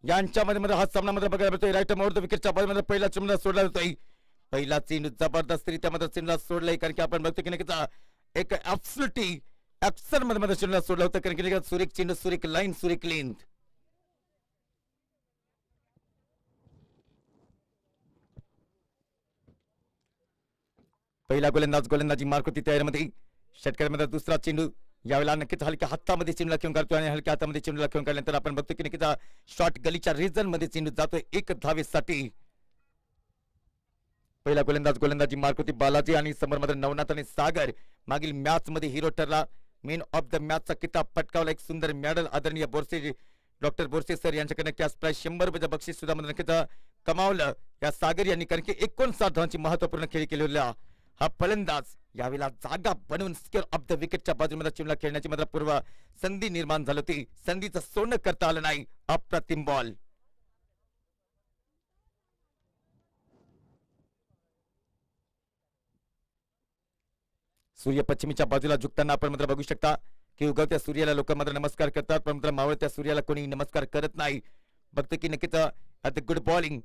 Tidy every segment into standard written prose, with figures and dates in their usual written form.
यांच्यामध्ये हा सामना मध्ये बघायला मिळतोय. राईट मोर द विकेटच्या बाजूमध्ये पहिला चेंडू सोडला जातोय. पहिला चेंडू जबरदस्तरित्या मध्ये चेंडूला सोडलाय, कारण की आपण बघतो की नक्कीच एक ऍब्सोल्युटली ऍक्शन मध्ये चेंडूला सोडला होता, कारण की सुरेख चेंडू, सुरेख लाईन, सुरेख लेंथ. पहिला गोलंदाजी मार्क होती तयारीमध्ये. षटकामध्ये दुसरा चेंडू यावेळेला नक्कीच हलक्या हातामध्ये चेंडूला खेळून काढतोय आणि हलक्या हातामध्ये चेंडूला खेळून काढल्यानंतर आपण बघतो की नक्कीच शॉट गलीच्या रिजन मध्ये चेंडू जातोय 1 धावेसाठी. पहिला गोलंदाजी मार्क होती बालाजी आणि समोरमध्ये नवनाथ आणि सागर मागील मॅच मध्ये हिरो ठरला. मेन ऑफ द मॅचचा किताब पटकावला. एक सुंदर मेडल आदरणीय बोरसे डॉक्टर बोरसे सर यांच्याकडे कॅश प्राइस 100 रुपयाचं बक्षीस सुद्धा मध्ये नक्कीच कमावलं या सागर यांनी, कारण की 59 धावांची महत्वपूर्ण खेळी केलेला हा फलंदाज यावेळेला जागा बनवून स्क्वेअर ऑफ द विकेटच्या बाजूमध्ये चेंडूला खेळण्याची मात्र पूर्व संधी निर्माण झाली होती. संधीचं सोनं करता आलं नाही. अप्रतिम बॉल. सूर्य पश्चिमेच्या बाजूला झुकताना आपण मात्र बघू शकता की उगवत्या सूर्याला लोक मात्र नमस्कार करतात, पण मात्र मावळत्या सूर्याला कोणी नमस्कार करत नाही. बघतो की नक्कीच ॲट द गुड बॉलिंग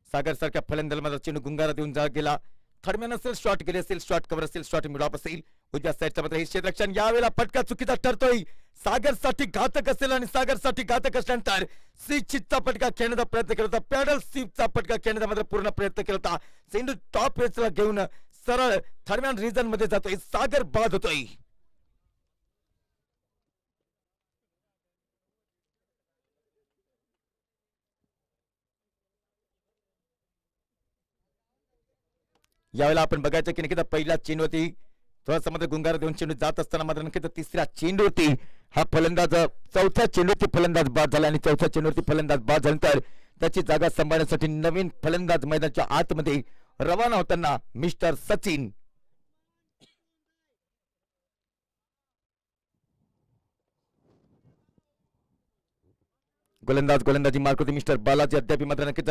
सागर सारख्या फलंदाजाला मात्र चेंडू गुंगारा देऊन जा गेला. थर्डमॅन असेल, शॉट गेले असेल, शॉट कव्हर असेल, शॉट मिड ऑफ असेल. उजव्या साईडचा मात्र हे क्षेत्ररक्षण यावेळेला फटका चुकीचा ठरतोय. सागरसाठी घातक असेल आणि सागरसाठी घातक असल्यानंतर स्विचचा फटका खेळण्याचा प्रयत्न केला होता. पॅडल स्वीपचा फटका खेळण्याचा मात्र पूर्ण प्रयत्न केला होता. चेंडू टॉप एजला घेऊन सरळ थर्डमॅन रिजन मध्ये जातोय. सागर बाद होतोय. यावेळेला आपण बघायचं की नक्कीच पहिला चेंडूवरती थोडासा मध्ये गुंगारा देऊन चेंडू जात असताना मात्र नक्कीच तिसऱ्या चेंडूवरती हा फलंदाज चौथ्या चेंडूवरती फलंदाज बाद झाला आणि चौथ्या चेंडूवरती फलंदाज बाद झाल्यानंतर त्याची जागा सांभाळण्यासाठी नवीन फलंदाज मैदानाच्या आतमध्ये रवाना होताना मिस्टर सचिन. गोलंदाजी मार्क होती मिस्टर बालाजी. अद्याप मात्र नक्कीच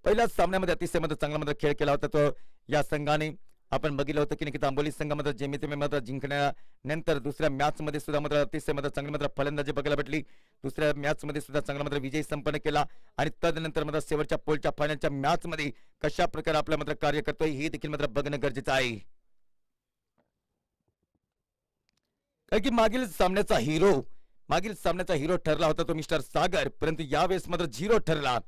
पहिल्याच सामन्यामध्ये अतिशय मात्र चांगला मात्र खेळ केला होता तो या संघाने. आपण बघितलं होतं की नक्कीच आंबोली संघामध्ये जेमेतेमे मात्र जिंकण्यानंतर दुसऱ्या मॅच मध्ये सुद्धा मात्र अतिशय मात्र चांगली मात्र फलंदाजी बघायला भेटली. दुसऱ्या मॅच मध्ये सुद्धा चांगला मात्र विजय संपन्न केला आणि तदनंतर मात्र शेवटच्या पोलच्या फायनलच्या मॅच मध्ये कशा प्रकारे आपल्या मात्र कार्य करतोय हे देखील मात्र बघणं गरजेचं आहे. कारण की मागील सामन्याचा हिरो ठरला होता तो मिस्टर सागर, परंतु यावेळेस मात्र झिरो ठरला.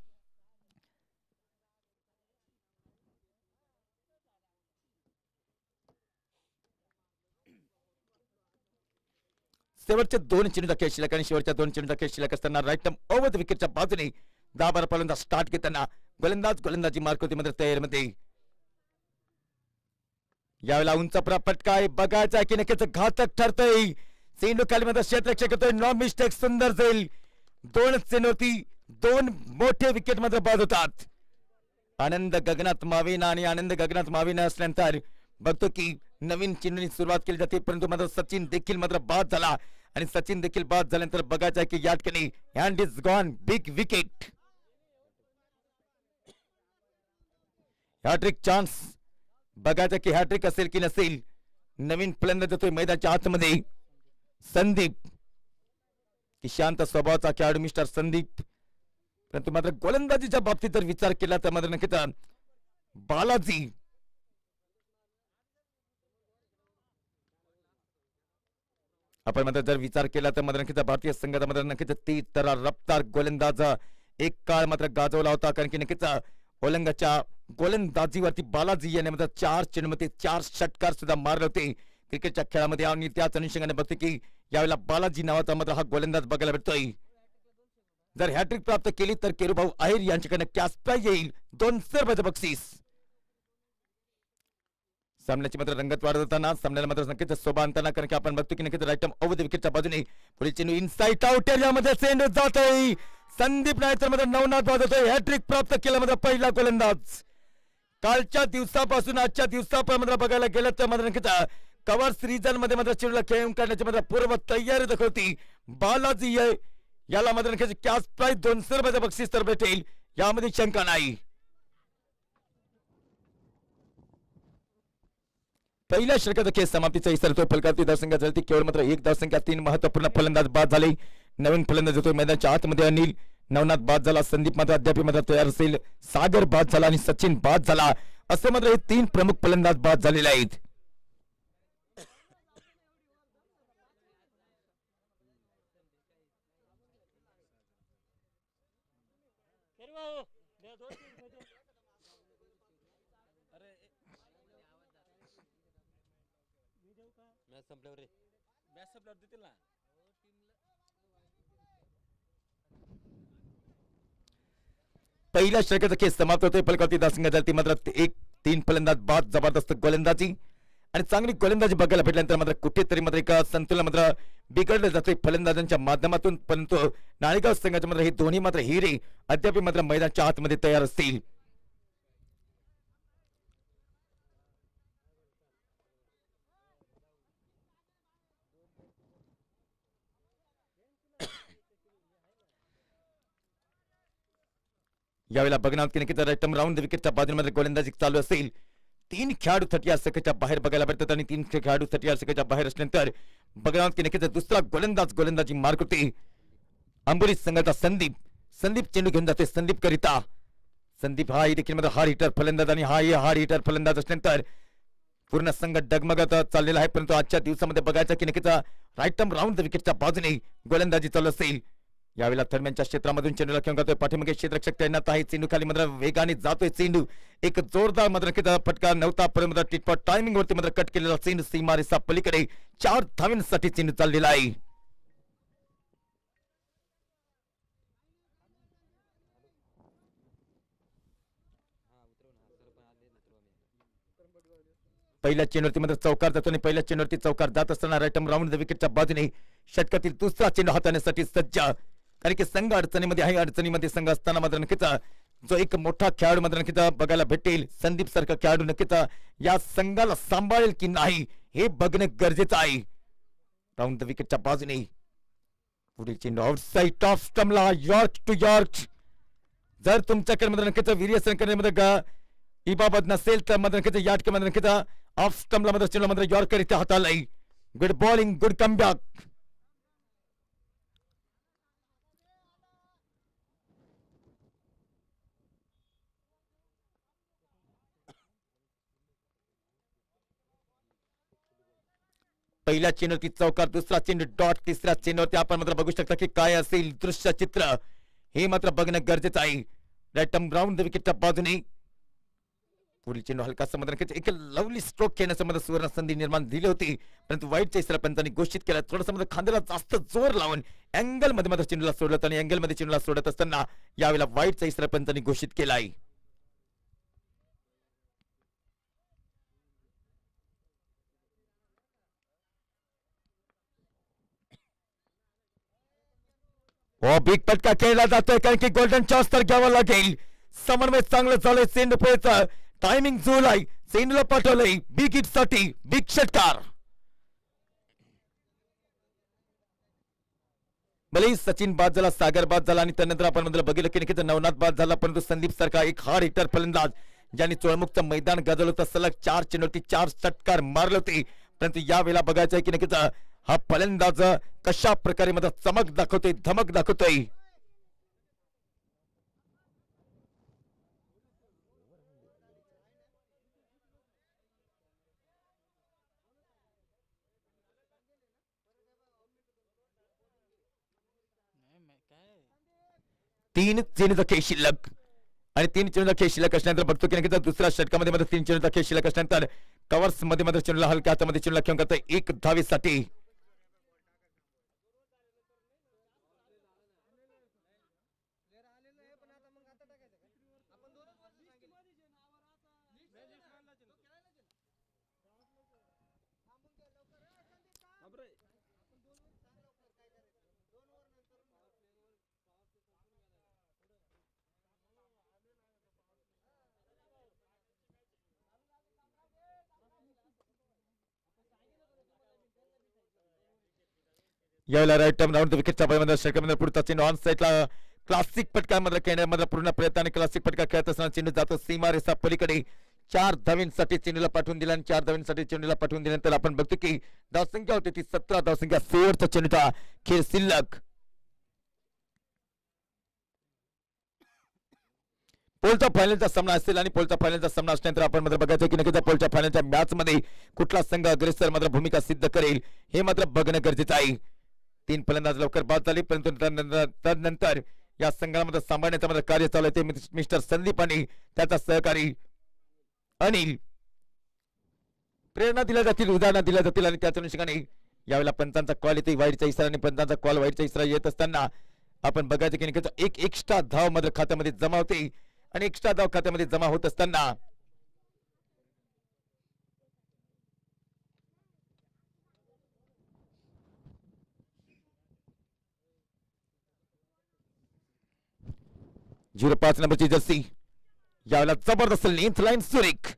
शेवटचे 2 चेंडूचा खेळ शिल्लक आणि शेवटच्या 2 चेंडूचा खेळ शिल्लक असताना राईट ओव्हर द विकेटच्या बाजूने 10-12 फलंदाज स्टार्ट घेताना गोलंदाजी मार्क होती मात्र तयारीमध्ये. यावेळेला उंच फटका आहे, बघायचा की नक्कीच घातक ठरतोय. चेंडू खाली मध्ये क्षेत्ररक्षक करतोय, नो मिस्टेक, सुंदर जाईल. 2 चेंडूवरती 2 मोठे विकेट मात्र बाद होतात. आनंद गगनात मावेना असल्यानंतर बघतो की नवीन चेंडूची सुरुवात केली जाते, परंतु मात्र सचिन देखील मात्र बाद झाला आणि सचिन देखील बाद झाल्यानंतर बघायचं की या ठिकाणी hand is gone, big wicket. Hat-trick chance बघायचं की हॅट्रिक असेल की नसेल. नवीन फलंदाज जातोय मैदानाच्या आतमध्ये संदीप, की शांत स्वभावाचा खेळाडू मिस्टर संदीप. परंतु मात्र गोलंदाजीच्या बाबतीत जर विचार केला तर मात्र नक्कीच बालाजी आपण मात्र जर विचार केला तर मात्र नक्कीच भारतीय संघाचा मात्र नक्कीच ती तरा रफ्तार गोलंदाज एक काळ मात्र गाजवला होता, कारण की नक्कीच ओलंगाच्या गोलंदाजीवरती बालाजी याने मात्र 4 चेंडूमध्ये 4 षटकार सुद्धा मारले होते क्रिकेटच्या खेळामध्ये. आणि त्याच अनुषंगाने बघतो की यावेळेला बालाजी नावाचा मात्र हा गोलंदाज बघायला भेटतोय. जर हॅट्रिक प्राप्त केली तर केरुभाऊ आहेर यांच्याकडे कॅश प्राइज येईल 200 रुपयाचं बक्षीस. सामन्याची मात्र रंगत वाढत होताना सामन्याला मात्र नक्कीच शोभा आणताना, कारण की आपण बघतो की नक्कीच राईट ओव्हर द विकेटच्या बाजूने पुढे चेंडू इनसाइड आउट एरियामध्ये चेंडू जातोय. संदीप नाहीतर मात्र नवनाथ बाद होतोय. हॅट्रिक प्राप्त केला मात्र पहिला गोलंदाज. कालच्या दिवसापासून आजच्या दिवसापर्यंत बघायला गेलं तर मात्र नक्कीच कव्हर्स रिजन मध्ये मात्र चेंडूला खेळून काढण्याची मात्र पूर्व तयारी दाखवती बालाजी. याला मात्र नक्कीच कॅश प्राइज 200 रुपयाचं बक्षीस तर भेटेल, यामध्ये शंका नाही. पहिल्या षटकाचा खेळ समाप्तीचा इशारा तो फलकावरती धावसंख्या झाली, केवळ मात्र 1 धावसंख्या. 3 महत्वपूर्ण फलंदाज बाद झाले. नवीन फलंदाज होतो मैदानाच्या आतमध्ये अनिल, नवनाथ बाद झाला, संदीप मात्र अद्याप मात्र तयार असेल, सागर बाद झाला आणि सचिन बाद झाला. असे मात्र हे तीन प्रमुख फलंदाज बाद झालेले आहेत. पहिल्या षटकाचा खेळ समाप्त होतोय. फलकावरती धावसंख्या मात्र एक तीन फलंदाज बाद. जबरदस्त गोलंदाजी आणि चांगली गोलंदाजी बघायला भेटल्यानंतर मात्र कुठेतरी मात्र एक संतुलन मात्र बिघडलं जाते फलंदाजांच्या माध्यमातून. परंतु नाळेगाव संघाचे मात्र हे दोन्ही मात्र हिरे अद्याप मात्र मैदानाच्या आतमध्ये तयार असतील. यावेळेला बघणार की नक्कीच राईटम राऊंड विकेटच्या बाजूमध्ये गोलंदाजी चालू असेल. तीन खेळाडू 30 सेकंडच्या बाहेर बघायला भेटतात आणि तीन खेळाडू 30 सेकंडच्या बाहेर असल्यानंतर बघणार की नक्कीच दुसरा गोलंदाजी मार्क होते. अंबुरी संघाचा संदीप चेंडू घेऊन जाते. संदीप करिता संदीप हा देखील मध्ये हार्ड हिटर फलंदाज आणि हा हार्ड हिटर फलंदाज असल्यानंतर पूर्ण संघ डगमगत चाललेला आहे. परंतु आजच्या दिवसामध्ये बघायचं की नक्कीच राईटम राऊंड विकेटच्या बाजूने गोलंदाजी चालू असेल. यावेळेला थर्मॅनच्या क्षेत्रामधून चेंडूला खेळून जातोय. पाठीमागे क्षेत्ररक्षक तैनात आहे. चेंडू खाली मात्र वेगाने जातोय. चेंडू एक जोरदार मात्र फटका नव्हता, परंतु टिटपॉट टायमिंग वरती मात्र कट केलेला चेंडू सीमारेषा पलीकडे 4 धावांसाठी चेंडू चाललेला आहे. पहिल्या चेंडूवरती मात्र चौकार जातो आणि पहिल्या चेंडूवरती चौकार जात असताना राईटम राऊंड विकेटच्या बाजूने षटकातील दुसरा चेंडू हाताळण्यासाठी सज्ज. कारण की संघ अडचणीमध्ये आहे. अडचणीमध्ये संघ असताना मात्र नक्कीच जो एक मोठा खेळाडू मात्र नक्कीच बघायला भेटेल. संदीप सारखा खेळाडू नक्कीच या संघाला सांभाळेल की नाही हे बघणं गरजेचं आहे. राऊंड विकेटच्या बाजूने पुढील चेंडू आउटसाइड ऑफ स्टंपला यॉर्क टू यॉर्क. जर तुमच्याकडे मात्र नक्कीच वीर्यसन करण्यामध्ये इबाबत नसेल तर मात्र नक्कीच या ठिकाणी नक्कीच ऑफ स्टंपला मात्र चेंडू मात्र यॉर्कर हाताळलाय. Good bowling, good comeback. पहिल्या चेंडूवरती चौकार, दुसरा चेंडू डॉट, तिसऱ्या चेंडूवरती आपण मात्र बघू शकता की काय असेल दृश्य चित्र हे मात्र बघणं गरजेचं आहे. राईटम राऊंड विकेटच्या बाजूने पुढील चेंडू हलकासा मात्र एक लवली स्ट्रोक खेळण्याचं मात्र सुवर्ण संधी निर्माण दिली होती, परंतु वाईटच्या इशारा पंचांनी घोषित केला. थोडासा मात्र खांद्याला जास्त जोर लावून अँगल मध्ये मात्र चेंडूला सोडलं आणि अँगल मध्ये चेंडूला सोडत असताना यावेळेला वाईटचा इशारा पंचांनी घोषित केला आहे. बिग फटका खेळला जातोय कारण की गोल्डन चॉस तर घ्यावा लागेल. समन्वय चांगलं झालंय. चेंडू पुढेचा टायमिंग जुळलाय. चेंडूला पाठवलंय बिग हिट साठी बिग षटकार. भले सचिन बाद झाला, सागर बाद झाला आणि त्यानंतर आपण बघितलं की नक्कीच नवनाथ बाद झाला, परंतु संदीप सारखा एक हार्ड हिटर फलंदाज ज्यांनी चोळमुखचं मैदान गाजवलं होतं, सलग 4 चेंडूवरती 4 षटकार मारले होते. परंतु यावेळेला बघायचं आहे की नक्कीच हा फलंदाज कशा प्रकारे मध्ये चमक दाखवतोय, धमक दाखवतोय. तीन चेंडूचा खेळ शिल्लक आणि 3 चेंडूचा खेळ शिल्लक असल्यानंतर बघतो की नक्कीच दुसऱ्या षटकामध्ये मात्र 3 चेंडूचा खेळ शिल्लक असल्यानंतर कव्हर्स मध्ये मात्र चेंडूला हलक्या हातामध्ये चेंडूला खेळून करतोय 1 धावेसाठी. यावेळेला राईट टर्म राऊंड विकेटच्या पायामध्ये षटकामध्ये पुढचा चेंडू ऑन साईडला क्लासिक फटकामध्ये खेळण्यामध्ये पूर्ण प्रयत्नाने क्लासिक फटका खेळत असताना चेंडू जातो सीमारेषा पलीकडे. 4 धावांसाठी चेंडूला पाठवून दिला आणि 4 धावांसाठी चेंडूला पाठवून दिल्यानंतर आपण बघतो की धावसंख्या होती ती 17 धावसंख्या. शेवटचा चेंडूचा खेळ शिल्लक. पोलचा फायनलचा सामना असेल आणि पोलचा फायनलचा सामना असल्यानंतर आपण मात्र बघायचं की नक्कीच पोलच्या फायनलच्या मॅच मध्ये कुठला संघ अग्रेसर मात्र भूमिका सिद्ध करेल हे मात्र बघणं गरजेचं आहे. 3 फलंदाज लवकर बाद झाले, परंतु तदनंतर या संघामध्ये सांभाळण्याचं मात्र कार्य चालू आहे ते मिस्टर संदीप आणि त्याचा सहकारी अनिल. प्रेरणा दिल्या जातील, उदाहरणं दिल्या जातील आणि त्याच अनुषंगाने यावेळेला पंचांचा कॉल येते वाईटचा इशारा आणि पंचांचा कॉल वाईटचा इशारा येत असताना आपण बघायचं की नक्कीच एक एक्स्ट्रा धाव मात्र खात्यामध्ये जमा होते आणि एक्स्ट्रा धाव खात्यामध्ये जमा होत असताना झिरो 5 नंबरची जर्सी यावेळेला जबरदस्त लेंथ लाईन सुरेख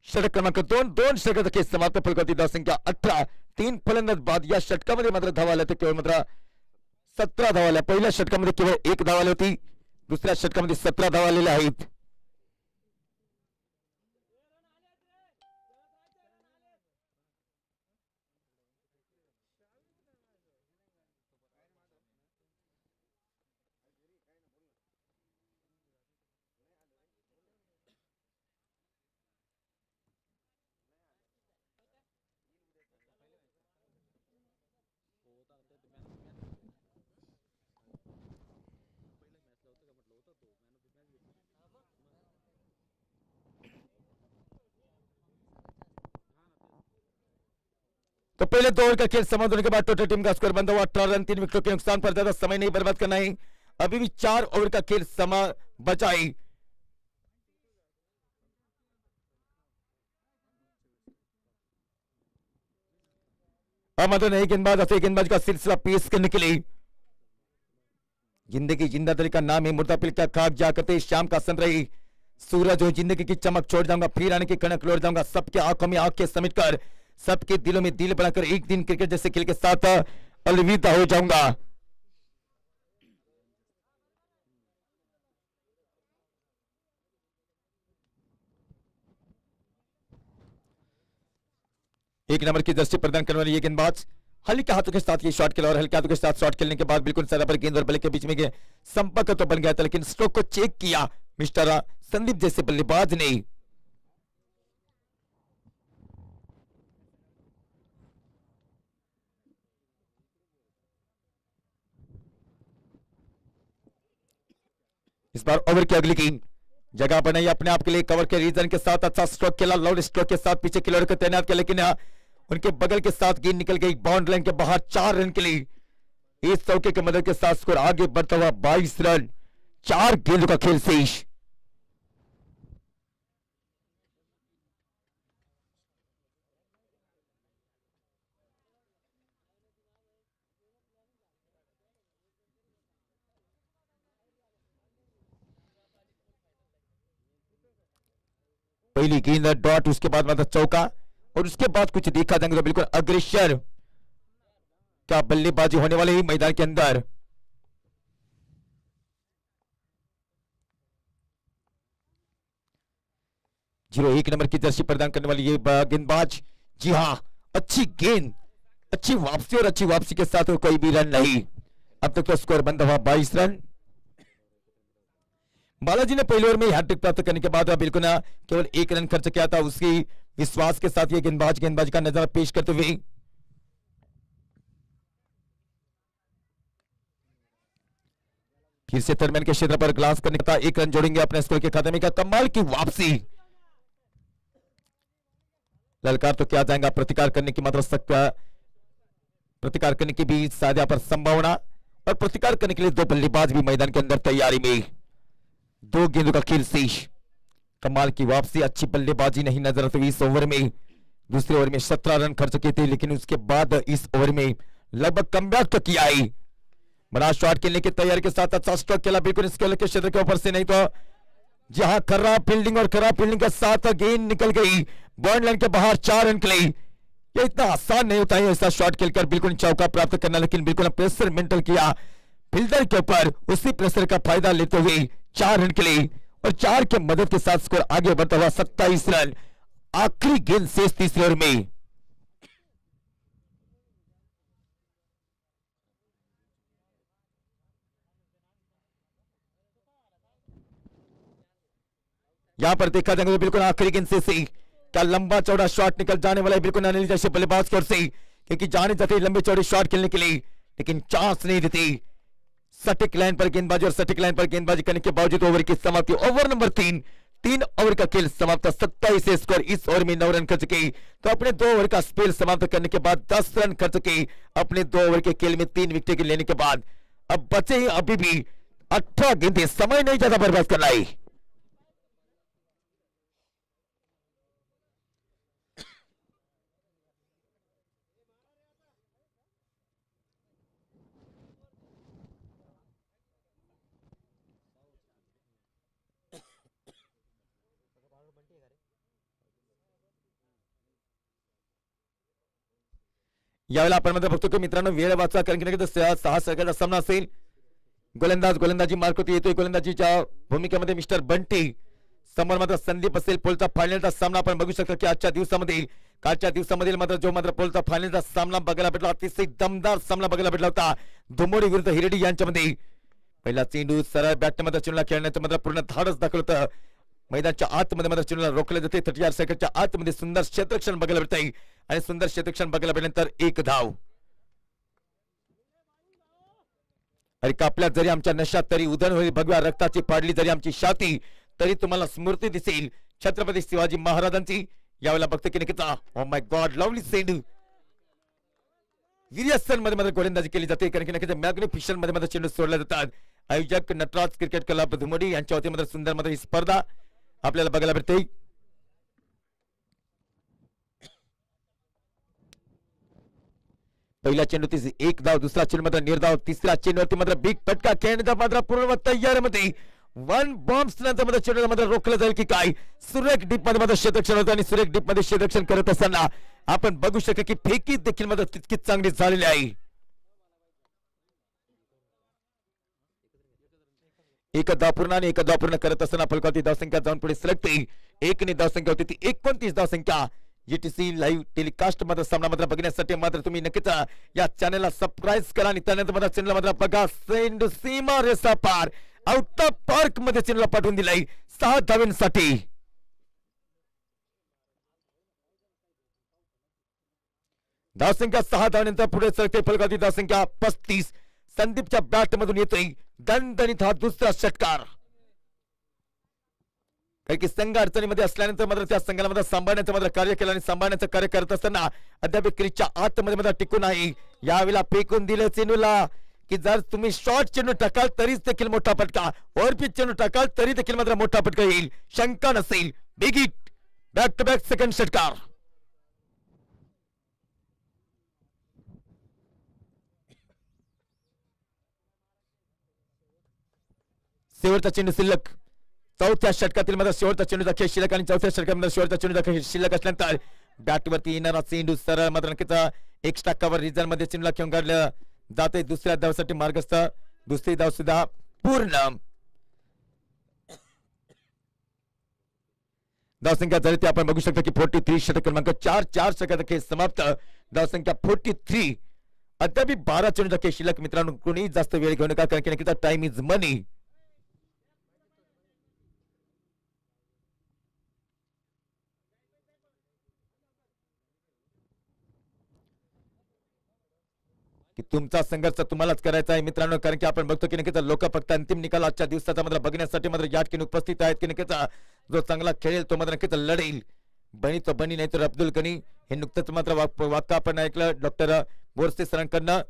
षटक क्रमांक 2 षटकाचा खेळ समाप्त. फलकाची धावसंख्या 18. 3 फलंदाज बाद. या षटकामध्ये मात्र धाव आल्या केवळ मात्र 17 धाव आल्या. पहिल्या षटकामध्ये केवळ 1 धाव आली होती, दुसऱ्या षटकामध्ये 17 धाव आलेल्या आहेत. तो पहले 2 ओवर का खेल समाप्त होने के बाद टोटल टीम का स्कोर बंद हुआ 18 रन 3 विकेटों के नुकसान पर। ज्यादा समय नहीं बर्बाद करना है, अभी भी 4 ओवर का खेल समा बचा है। अब मतलब नहीं गेंदबाज का सिलसिला पेश करने के लिए जिंदगी जिंदादिली का नाम है, मुर्दा पिल क्या खाक जा करते शाम का सन रही सूरज हो, जिंदगी की चमक छोड़ जाऊंगा, फिर आने की कनक लौट जाऊंगा, सबके आंखों में आंखें समेट कर सबके दिलों में दिल बनाकर एक दिन क्रिकेट जैसे खेल के साथ अलविदा हो जाऊंगा। एक नंबर की दृष्टि प्रदान करने वाली ये गेंदबाज हल्के हाथों के साथ ये शॉट खेला और हल्के हाथों के साथ शॉट खेलने के बाद बिल्कुल सर पर गेंद और बल्ले के बीच में संपर्क तो बन गया था, लेकिन स्ट्रोक को चेक किया मिस्टर संदीप जैसे बल्लेबाज ने। इस बार ओवर की अगली गेंद जगह बनाई अपने आप के लिए, कवर के रीजन के साथ अच्छा स्ट्रोक खेला, लाउड स्ट्रोक के साथ पीछे खिलाड़ी को तैनात किया, लेकिन उनके बगल के साथ गेंद निकल गई बाउंड्री लाइन के बाहर। 4 रन के लिए इस चौके की मदद के साथ स्कोर आगे बढ़ता हुआ 22 रन, 4 गेंदों का खेल शेष। पहली गेंद डॉट, उसके बाद मतलब चौका और उसके बाद कुछ देखा जाएगा तो बिल्कुल अग्रेसर क्या बल्लेबाजी होने वाले ही मैदान के अंदर। जीरो 1 नंबर की जर्सी प्रदान करने वाली ये गेंदबाज, जी हां अच्छी गेंद, अच्छी वापसी और अच्छी वापसी के साथ कोई भी रन नहीं। अब तक तो स्कोर बंद हुआ 22 रन। बालाजी ने पहले ओवर में हैट्रिक प्राप्त करने के बाद बिल्कुल केवल 1 रन खर्च किया था, उसकी विश्वास के साथ ये गेंदबाज का नजारा पेश करते हुए फिर से थर्डमैन के क्षेत्र पर ग्लास करने का 1 रन जोड़ेंगे अपने स्कोर के खाते में। का कमाल की वापसी, ललकार तो क्या जाएगा, प्रतिकार करने की मात्र प्रतिकार करने की भी शायद पर संभावना, और प्रतिकार करने के लिए 2 बल्लेबाज भी मैदान के अंदर तैयारी में। 2 गेंदों का खेल शेष, कमाल की वापसी, अच्छी बल्लेबाजी नहीं नजर आती इस ओवर में। दूसरे ओवर में 17 रन खर्च किए थे, लेकिन उसके बाद इस ओवर में लगभग कमबैक तो किया ही। बड़ा शॉट खेलने की तैयारी के साथ अच्छा स्ट्रोक खेला बिल्कुल इसके के क्षेत्र के ऊपर से, नहीं तो जहां खराब फील्डिंग और खराब फील्डिंग के साथ गेंद निकल गई बाउंड्री लाइन के बाहर। 4 रन के लिए ये इतना आसान नहीं होता है ऐसा शॉट खेलकर बिल्कुल चौका प्राप्त करना, लेकिन बिल्कुल प्रेशर मेंटेन किया फील्डर के ऊपर, उसी प्रेशर का फायदा लेते हुए 4 रन के लिए और 4 के मदद के साथ स्कोर आगे बढ़ता हुआ 27 रन। आखिरी गेंद शेष तीसरे ओवर में। यहाँ पर देखा जाएगा बिल्कुल आखिरी गेंद से क्या लंबा चौड़ा शॉट निकल जाने वाला है बिल्कुल अनिल जैसे बल्लेबाज की ओर से, क्योंकि जाने जाते लंबे चौड़े शॉट खेलने के लिए, लेकिन चांस नहीं देती। सटीक लाइन पर गेंदबाजी और सटीक लाइन पर गेंदबाजी करने के बावजूद ओवर की समाप्ति। ओवर नंबर 3, 3 ओवर का खेल समाप्त, 27 स्कोर। इस ओवर में 9 रन कर चुके, तो अपने 2 ओवर का स्पेल समाप्त करने के बाद 10 रन कर चुके अपने 2 ओवर के खेल में 3 विकेट लेने के बाद। अब बचे ही अभी भी 18 गेंदें, समय नहीं ज्यादा बर्बाद करना है। यावेळेला आपण मध्ये बघतो की मित्रांनो वेळ वाचा, कारण की 6 सेकंदाचा सामना असेल। गोलंदाजी मार्कोती येतोय, गोलंदाजीच्या भूमिकेमध्ये मिस्टर बंटी, समोर मात्र संदीप असेल। पोलचा फायनलचा सामना आपण बघू शकतो की आजच्या दिवसामध्ये, कालच्या दिवसामध्ये मात्र पोलचा फायनलचा सामना बघायला भेटला, अतिशय दमदार सामना बघायला भेटला होता धुमोडी विरुद्ध हिरेडी यांच्यामध्ये। पहिला चेंडू सरळ बॅटमध्ये चेंडूला खेळण्याचं मात्र पूर्ण धाडस दाखवलं होतं। मैदानाच्या आतमध्ये मात्र चेंडूला रोखले जाते। 38 सेकंडच्या आतमध्ये सुंदर क्षेत्ररक्षण बघायला भेटतंय आणि सुंदर क्षेत्ररक्षण बघायला भेटल्यानंतर 1 धाव। अरे कापल्यात जरी आमच्या नशात तरी उधन होईल, भगव्या रक्ताची पाडली जरी आमची छाती तरी तुम्हाला स्मृती दिसेल छत्रपती शिवाजी महाराजांची। यावेळेला बघतो की नक्कीच oh my God, lovely send Williamson मध्ये मात्र गोलंदाजी केली जाते, कारण की नक्कीच मॅग्निफिशन मध्ये मात्र चेंडू सोडले जातात। आयोजक नटराज क्रिकेट क्लब धुमोडी यांच्या वतीने मात्र सुंदर मात्र ही स्पर्धा आपल्याला बघायला भेटते। पहिला चेंडू 1 धाव, दुसरा चेंडू मात्र निर्धाव, तिसरा चेंडूवरती मात्र बिग फटका खेळण्याचा मात्र पूर्ण तयारीमध्ये 1 बॉम्ब नंतर मात्र चेंडूला मात्र रोखलं जाईल की काय। सुरेख डीप मध्ये मात्र क्षेत्ररक्षण होतं आणि सुरेख डीप मध्ये क्षेत्ररक्षण करत असताना आपण बघू शकतो की फेकी देखील मात्र तितकीच चांगली झालेली आहे। 1 धावपूर्ण आणि 1 धावपूर्ण करत असताना फलकावती धावसंख्या जाऊन पुढे सरकते। 1 ने धावसंख्या होती ती 29 धावसंख्या। जीटीसी लाईव्ह टेलिकास्ट मात्र सामना मात्र बघण्यासाठी मात्र तुम्ही नक्कीच या चॅनलला सबस्क्राइब करा आणि त्यानंतर मात्र चॅनलला मात्र बघा। सेंड सीमा रेसा पार आउट ऑफ पार्क मध्ये चॅनलला पाठवून दिलाय 6 धावांसाठी। धावसंख्या 6 धावांनंतर पुढे सरकते फलकावती धावसंख्या 35। संदीपच्या बॅट मधून येतोय दणदणीत हा दुसरा षटकार, कारण की संघ अडचणीमध्ये असल्यानंतर मात्र त्या संघाला मात्र सांभाळण्याचं मात्र कार्य केलं आणि सांभाळण्याचं कार्य करत असताना अद्याप क्रीजच्या आतमध्ये मात्र टिकून आहे। यावेळेला फेकून दिलं चेंडूला की जर तुम्ही शॉर्ट चेंडू टाकाल तरीच देखील मोठा फटका, ओव्हरपिच चेंडू टाकाल तरी देखील मात्र मोठा फटका येईल, शंका नसेल। Big hit, back to back second षटकार। शेवटचा चेंडू शिल्लक, चौथ्या षटकातील मात्र शेवटचा चेंडूचा खेळ शिल्लक आणि चौथ्या षटकामध्ये शेवटचा चेंडूचा खेळ शिल्लक असल्यानंतर बॅटवरती येणारा चेंडू सरळ मात्र नक्कीच एक्स्ट्रा कव्हर रिझन मध्ये चेंडूला खेळून काढलं जाते। दुसऱ्या धावसाठी मार्गस्थ, दुसरी धाव सुद्धा पूर्ण। धावसंख्या झाली ते आपण बघू शकतो की 43, षटक क्रमांक 4, 4 षटकाचा खेळ समाप्त, धावसंख्या 43। अद्याप 12 चेंडूचा खेळ शिल्लक। मित्रांनो कोणी जास्त वेळ घेऊ नका, कारण की नक्कीच टाइम इज मनी। की तुमचा संघर्ष तुम्हालाच करायचा आहे मित्रांनो, कारण की आपण बघतो की नक्कीच लोक फक्त अंतिम निकाल आजच्या दिवसाचा मात्र बघण्यासाठी मात्र या ठिकाणी उपस्थित आहेत की नक्कीच जो चांगला खेळेल तो मात्र नक्कीच लढेल। बनी तो बनी नाही तर अब्दुल गनी, हे नुकतंच मात्र वाक्य आपण ऐकलं डॉक्टर बोरसे सरांकडनं।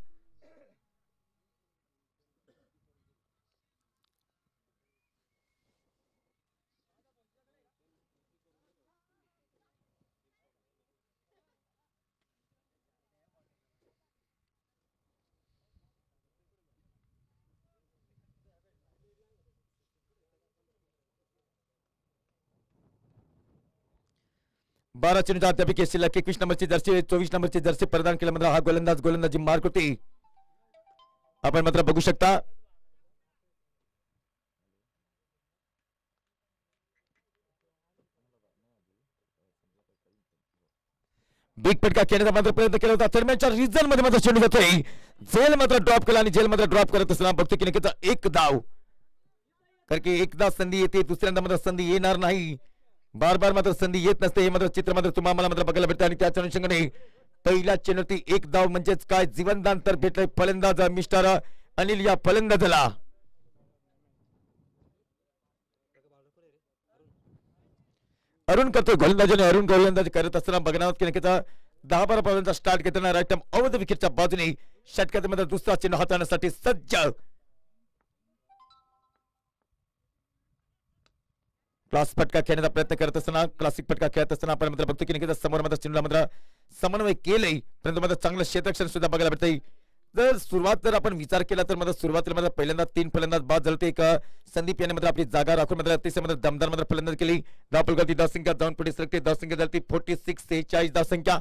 बारा चेंडूचा अद्याप शिल्लक, 21 नंबरची जर्सी 24 नंबरची जर्सी प्रदान केल्यानंतर हा गोलंदाजी मार्क होती आपण मात्र बघू शकता। बिग फटका खेळण्याचा मात्र प्रयत्न केला होता, दरम्यानच्या रिझन मध्ये मात्र चेंडू जातोय, झेल मात्र ड्रॉप केला आणि झेल मात्र ड्रॉप करत असताना बघतो की नक्कीच 1 धाव। कारण की एकदा संधी येते दुसऱ्यांदा मात्र संधी येणार नाही. बार बार मात्र संधी येत नसते हे मात्र चित्र मात्र तुम्हाला मात्र बघायला भेटतं. आणि त्याच अनुषंगाने पहिल्या चेंडूवरती एक धाव म्हणजेच काय जीवनदान तर भेटलंय फलंदाज मिस्टर अनिल या फलंदाजाला. अरुण करतोय गोलंदाजी, अरुण गोलंदाजी करत असताना बघणार की नक्कीच 10-12 बॉलांचा स्टार्ट घेताना राईट आर्म ओव्हर द विकेटच्या बाजूने षटकात मध्ये दुसरा चेंडू हाताळण्यासाठी सज्ज. क्लास फटका खेळण्याचा प्रयत्न करत असताना क्लासिक फटका खेळत असताना आपण मात्र बघतो की नक्कीच समोर मात्र चेंडूला मात्र समन्वय केलंय, परंतु मात्र चांगलं क्षेत्ररक्षण सुद्धा बघायला भेटतंय. जर सुरुवात जर आपण विचार केला तर मात्र सुरुवातीला मात्र पहिल्यांदा 3 फलंदाज बाद झाले होते. एक संदीप याने मात्र आपली जागा राखून मात्र अतिशय मात्र दमदार मात्र फलंदाज केली. धावफलकाची धावसंख्या जाऊन पुढे सरकते. धावसंख्या झाली 46, 46 धावसंख्या.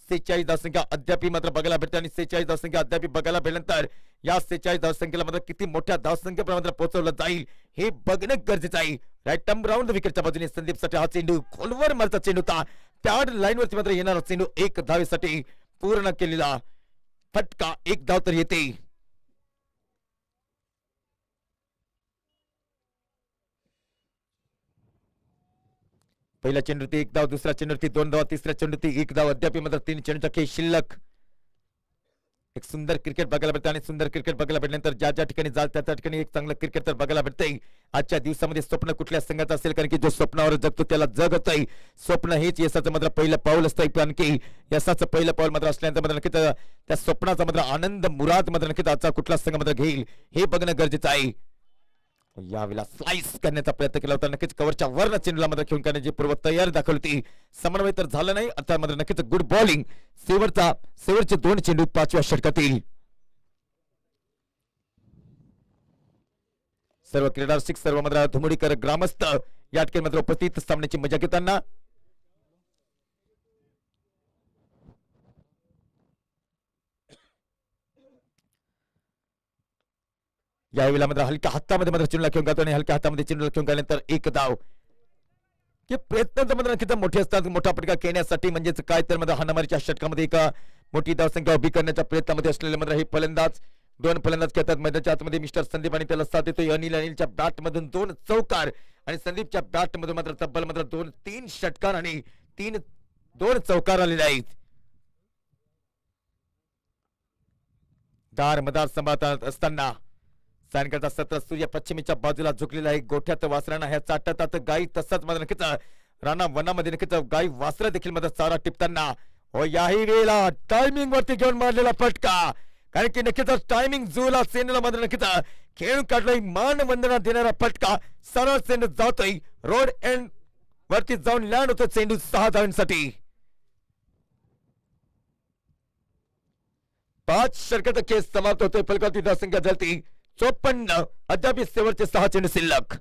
46 धावसंख्या अद्याप मात्र बघायला भेटते आणि 46 धावसंख्या अद्याप बघायला भेटल्यानंतर या 46 धावसंख्येला मात्र किती मोठ्या धावसंख्येपर्यंत पोहोचवलं जाईल हे बघणं गरजेचं आहे. राईट आर्म राऊंड विकेटच्या बाजूने संदीप साठी हा चेंडू खोलवर मारता चेंडू होता. पॅड लाईन वरती मात्र येणारा चेंडू एक धावेसाठी पूर्ण केलेला फटका. एक धाव तर येते. पहिल्या चेंडूवरती एक धाव, दुसऱ्या चेंडूवरती 2 धाव, तिसऱ्या चेंडूवरती 1 धाव. अद्याप मात्र 3 चेंडूचा खेळ शिल्लक. एक सुंदर क्रिकेट बघायला भेटतं आणि सुंदर क्रिकेट बघायला भेटल्यानंतर ज्या ज्या ठिकाणी जाल त्या ठिकाणी एक चांगलं क्रिकेट तर बघायला भेटतंय. आजच्या दिवसामध्ये स्वप्न कुठल्या संघाचं असेल, कारण की जो स्वप्नावर जगतो त्याला जग होतंय. स्वप्न हेच यशाचं मात्र पहिलं पाऊल असतंय, कारण की यशाचं पहिलं पाऊल मात्र असल्यानंतर मात्र नक्कीच त्या स्वप्नाचा मात्र आनंद मुराद मात्र नक्कीच आजचा कुठला संघ मात्र घेईल हे बघणं गरजेचं आहे. यावेळेला स्लाइस करण्याचा प्रयत्न केला होता, नक्कीच कव्हरच्या वरनं चेंडूला मात्र खेळून करण्याची पूर्व तयारी दाखवली होती. समन्वय तर झालं नाही. आता मात्र नक्कीच गुड बॉलिंग. शेवटचे 2 चेंडू 5व्या षटकातील. सर्व क्रीडा रसिक, सर्व मात्र धुमडीकर ग्रामस्थ या ठिकाणी मात्र उपस्थित सामन्याची मजा घेताना यावेळेला मात्र हलक्या हातामध्ये मात्र चेंडूला खेळून गातो आणि हलक्या हातामध्ये चेंडूला खेळून गेल्यानंतर एक धाव. हे प्रयत्न तर मात्र नक्कीच मोठे असतात. मोठा फटका खेळण्यासाठी म्हणजेच काय तर मात्र हाणामारीच्या षटकामध्ये एक मोठी धावसंख्या उभी करण्याच्या प्रयत्नामध्ये असलेले मात्र हे फलंदाज 2 फलंदाज खेळतात मैदानाच्या आतमध्ये मिस्टर संदीप आणि त्याला साथ देतोय अनिल. अनिलच्या बॅट मधून 2 चौकार आणि संदीपच्या बॅट मधून मात्र तब्बल मात्र 2-3 षटकार आणि 2 चौकार आलेले आहेत. दारमदार सांभाळत असताना सायंकाळचा 17 सूर्य पश्चिमेच्या बाजूला झुकलेला आहे. गोठ्यात वासरांना ह्या चाटतात गाई, तसंच मात्र नक्कीच राणा वनामध्ये नक्कीच गाई वासरं देखील मात्र चारा टिपताना. हो याही वेळेला टायमिंग वरती घेऊन मारलेला फटका, कारण की नक्कीच टायमिंग जुळला. चेंडूला मात्र नक्कीच खेळून काढलाय. मानवंदना देणारा फटका सरळ चेंडू जातोय रोड एंड वरती जाऊन लँड होतो चेंडू 6 धावांसाठी. 5 षटकाचा खेळ समाप्त होतोय. फलकाची धावसंख्या झाली 54. अद्याप शेवटचे 6 चेंडू शिल्लक.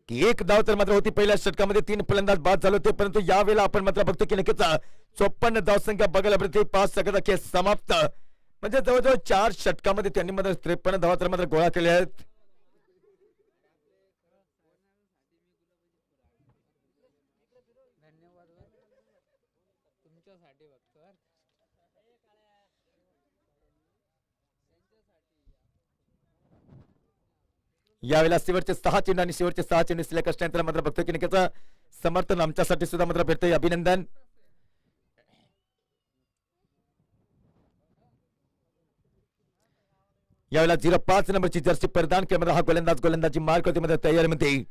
एक धाव तर मात्र होती पहिल्या षटकामध्ये. 3 फलंदाज बाद झाले होते, परंतु यावेळेला आपण मात्र बघतो की नक्कीच 54 धावसंख्या बघायला मिळते. 5 षटकाचा खेळ समाप्त, म्हणजे जवळजवळ 4 षटकामध्ये त्यांनी मात्र 53 धावा तर मात्र गोळा केल्या आहेत. यावेळेला शेवटचे 6 चेंडू आणि शेवटचे 6 चेंडू सिलेक्ट असल्यानंतर मात्र बघतो की नक्कीच समर्थन आमच्यासाठी सुद्धा मात्र भेटतंय. अभिनंदन. यावेळेला 05 नंबरची जर्सी परिधान केल्यामध्ये हा गोलंदाजी मार्क होते मध्ये तयारीमध्ये.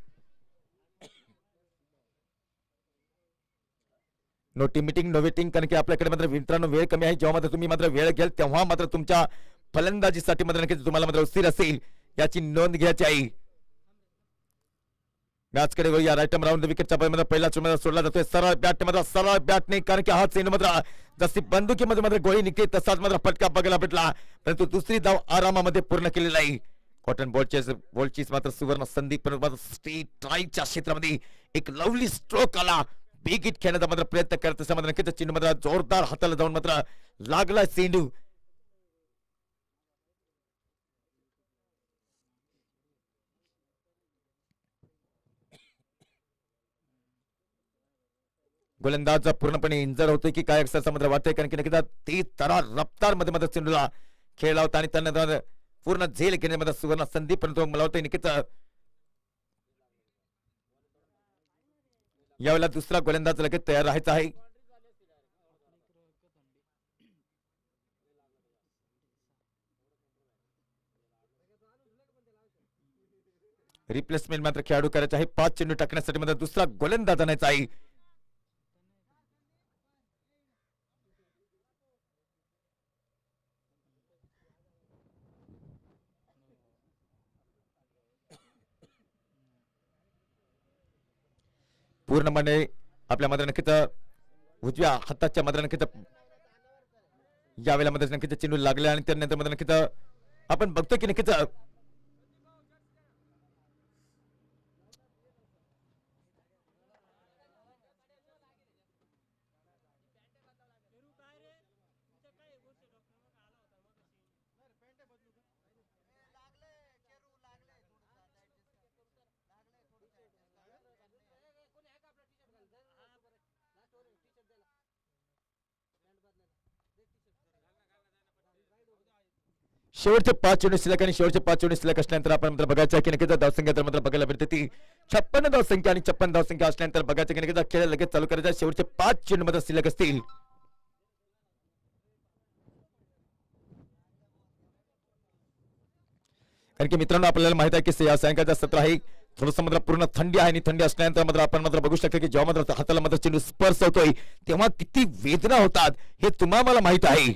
नो मीटिंग नो वेटिंग, कारण की आपल्याकडे मात्र मित्रांनो वेळ कमी आहे. जेव्हा मात्र तुम्ही मात्र वेळ घ्याल तेव्हा मात्र तुमच्या फलंदाजीसाठी मात्र नक्कीच तुम्हाला मात्र उशीर असेल याची नोंद घ्यायची आहे. मॅचकडे वळूया. राईट आर्म राऊंड विकेटच्या पहिला चेंडू सोडला जातोय सरळ बॅट मध्ये, सरळ बॅट नाही, कारण की हा चेंडू मात्र जशी बंदुकीमध्ये मात्र गोळी निघते तसाच मात्र फटका बघायला भेटला, परंतु दुसरी धाव आरामामध्ये पूर्ण केलेला आहे. कॉटन बॉलची मात्र सुवर्ण संधी, परंतु स्ट्रेट ट्रायच्या क्षेत्रामध्ये एक लवली स्ट्रोक आला. बिग हिट खेळण्याचा मात्र प्रयत्न करत असताना मात्र नक्कीच चेंडू मात्र जोरदार हाताला जाऊन मात्र लागला चेंडू. गोलंदाज पूर्णपणे इंजर होतोय की काय असं मला वाटतंय, कारण की नक्कीच ती तरा रफ्तार मध्ये चेंडूला खेळला होता आणि त्यानंतर पूर्ण झेल घेण्यामध्ये सुवर्ण संधी, परंतु मला वाटतं नक्कीच यावेळेला दुसरा गोलंदाज लगेच तयार राहायचा आहे. रिप्लेसमेंट मात्र खेळाडू करायचा आहे. 5 चेंडू टाकण्यासाठी मात्र दुसरा गोलंदाज आणायचा आहे. पूर्णपणे आपल्या मात्र नक्कीच उजव्या हाताच्या मात्र नक्कीच यावेळेला मध्ये नक्कीच चेंडू लागले आणि त्यानंतर मध्ये नक्कीच आपण बघतो की नक्कीच शेवटचे 5 चेंडू शिल्लक आणि शेवटचे 5 चेंडू शिल्लक असल्यानंतर आपण मात्र बघायचं की नक्कीच धावसंख्या तर मात्र बघायला भेटते ती 56 धावसंख्या आणि 56 धावसंख्या असल्यानंतर बघायचं की नक्कीच खेळ लगेच चालू करायचा. शेवटचे 5 चेंडू मात्र शिल्लक असतील. कारण की मित्रांनो आपल्याला माहित आहे की सायंकाळचा सत्र आहे, थोडंसं मात्र पूर्ण थंडी आहे आणि थंडी असल्यानंतर मात्र आपण मात्र बघू शकतो की जेव्हा मात्र हाताला मात्र चेंडू स्पर्श होतोय तेव्हा किती वेदना होतात हे तुम्हाला माहित आहे.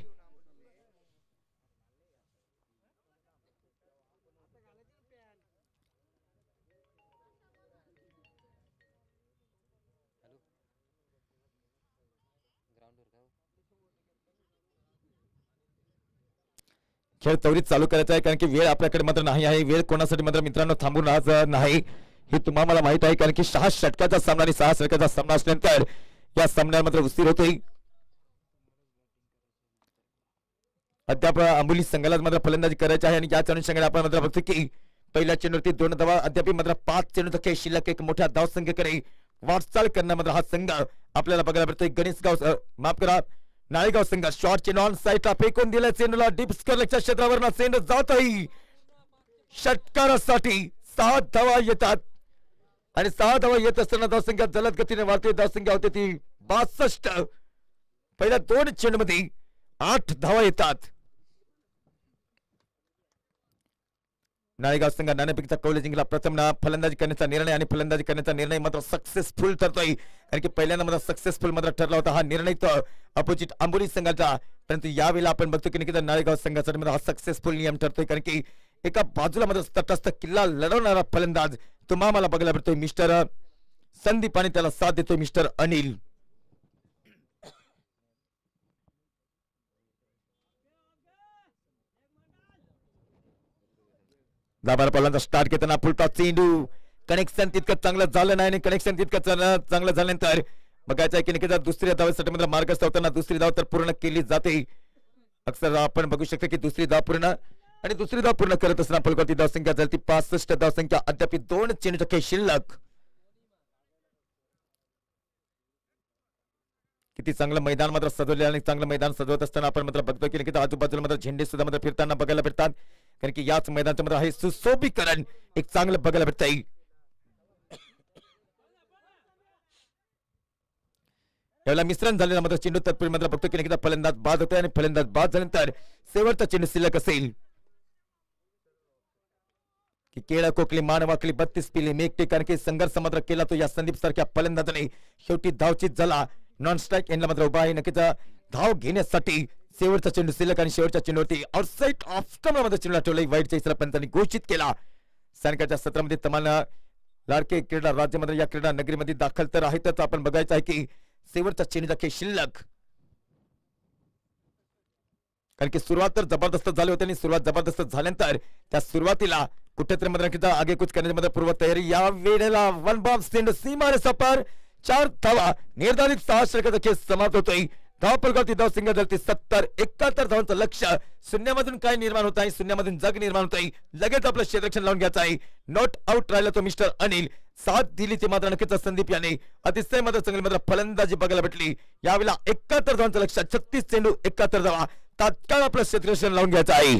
खेळ त्वरित चालू करायचा आहे, कारण की वेळ आपल्याकडे मात्र नाही आहे. वेळ कोणासाठी मात्र मित्रांनो थांबून राहत नाही हे तुम्हाला माहित आहे, कारण की 6 षटकाचा सामना आणि 6 षटकाचा सामना असल्यानंतर या सामन्यात मात्र उस्तीर होतोय. अद्याप अंबोली संघाला मात्र फलंदाजी करायची आहे आणि याच अनुषंगाने आपण मात्र बघतो की पहिल्या चेंडूवरती 2 धावा, अद्याप मात्र 5 चेंडूचा खेळ शिल्लक एक मोठ्या धावसंख्येकडे वाटचाल करणार मात्र हा संघ आपल्याला बघायला भेटतोय. गणेशगाव माफ करा नाळेगाव संघ शॉर्ट चेंडू ऑन साईडला फेकून दिला, चेंडूला डीप स्करच्या क्षेत्रावर चेंडू जात आहे. षटकारासाठी 6 धावा येतात आणि 6 धावा येत असताना धावसंख्या जलद गतीने वाढते. धावसंख्या होते ती 62. पहिल्या 2 चेंडू मध्ये 8 धावा येतात. नाळेगाव संघ नाणेफेकीचा कौल जिंकला. प्रथम फलंदाजी करण्याचा निर्णय आणि फलंदाजी करण्याचा निर्णय मात्र सक्सेसफुल ठरतोय, कारण की पहिल्यांदा मात्र सक्सेसफुल मात्र ठरला होता हा निर्णय तर अपोजिट आंबोली संघाचा, परंतु यावेळेला आपण बघतो की नक्कीच नाळेगाव संघासाठी मात्र हा सक्सेसफुल नियम ठरतोय, कारण की एका बाजूला मात्र तटस्थ किल्ला लढवणारा फलंदाज तुम्हाला बघायला भेटतोय मिस्टर संदीप आणि त्याला साथ देतोय मिस्टर अनिल. दाबार पावलांचा स्टार्ट घेताना फुलटा चेंडू कनेक्शन तितकं चांगलं झालं नाही आणि कनेक्शन तितकं चांगलं झाल्यानंतर बघायचं आहे की नक्कीच दुसऱ्या धावेसाठी मात्र मार्गस्थ होताना दुसरी धाव तर पूर्ण केली जाते. अक्षर आपण बघू शकतो की दुसरी धाव पूर्ण आणि दुसरी धाव पूर्ण करत असताना फलकाची धावसंख्या झाली 65 धावसंख्या, अद्याप 2 चेंडूचा खेळ शिल्लक. किती चांगलं मैदान मात्र सजवले आणि चांगलं मैदान सजवत असताना आपण मात्र बघतो की नक्कीच आजूबाजूला मात्र झेंडे सुद्धा मात्र फिरताना बघायला भेटतात, कारण की याच मैदानाचं मात्र हे सुशोभीकरण एक चांगलं बघायला भेटत आहे. यावेळेला मिश्रण झालेला मात्र चेंडू तत्पूर्वी मात्र बघतो की नक्कीच फलंदाज बाद होते आणि फलंदाज बाद झाल्यानंतर शेवटचा चेंडू शिल्लक असेल. की केळा कोकली मान वाकली 32 पिली मेघटे, कारण की संघर्ष मात्र केला तो या संदीप सारख्या फलंदाजाने. शेवटी धावचीत झाला, नॉन स्ट्राईक यांना मात्र उभा आहे नक्कीच धाव घेण्यासाठी. शेवटचा चेंडू शिल्लक आणि शेवटच्या चेंडूवरती आउटसाइड ऑफ स्टंप मध्ये चेंडू ठेवला, वाईटच्या इशारा पंचांनी घोषित केला. सायंकाळच्या सत्रामध्ये तमाना लाडके क्रीडा राज्यामध्ये या क्रीडा नगरीमध्ये दाखल तर आहेतच. आपण बघायचं आहे की शेवटचा चेंडूचा खेळ शिल्लक, कारण की सुरुवात तर जबरदस्त झाली होती आणि सुरुवात जबरदस्त झाल्यानंतर त्या सुरुवातीला कुठेतरी मात्र आगेकूच करण्यामध्ये पूर्व तयारी. या वेळेला वन बॉम्ब चेंडू सीमारेषा पार 4 धावा निर्धारित 6 षटकाचा खेळ समाप्त होतोय. धावपलकावरती धावसंख्या झाली 70. 71 धावांचं लक्ष. शून्यामधून काय निर्माण होत आहे, शून्यामधून जग निर्माण होत आहे. लगेच आपलं क्षेत्ररक्षण लावून घ्यायचं आहे. नॉट आउट राहिला तो मिस्टर अनिल. साथ दिली ती मात्र नक्कीच संदीप याने अतिशय मात्र चांगली मात्र फलंदाजी बघायला भेटली. यावेळेला 71 धावांचं लक्ष, 36 चेंडू 71 धावा तात्काळ आपलं क्षेत्ररक्षण लावून घ्यायचं आहे.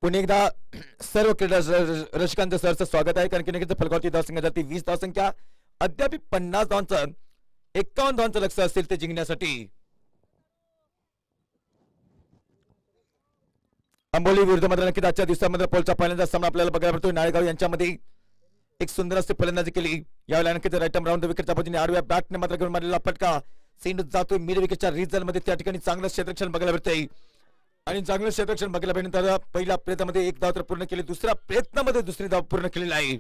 पुन्हा एकदा सर्व क्रीडा रसिकांचं सहर्ष स्वागत आहे. कारण की नक्कीच फलकावरती धावसंख्या 20 धावसंख्या अद्याप 50 धावांचं 51 धावांचं लक्ष्य असेल ते जिंकण्यासाठी. अंबोली विरुद्ध मात्र नक्कीच आजच्या दिवसामध्ये पोलचा पहिल्यांदा सामना आपल्याला बघायला मिळतो. नाळेगाव यांच्यामध्ये एक सुंदर असे फलंदाजी केली. यावेळेला नक्कीच राईट आर्म राऊंड विकेटच्या बाजूने आडव्या बॅटने मात्र घेऊन मारलेला फटका चेंडू जातोय मिड विकेटच्या रिझल्ट मध्ये. त्या ठिकाणी चांगलं क्षेत्ररक्षण बघायला मिळतंय आणि चांगलं क्षेत्ररक्षण बघायला भेटल्यानंतर पहिल्या प्रयत्नामध्ये एक धाव तर पूर्ण केली, दुसऱ्या प्रयत्नामध्ये दुसरी धाव पूर्ण केलेली आहे.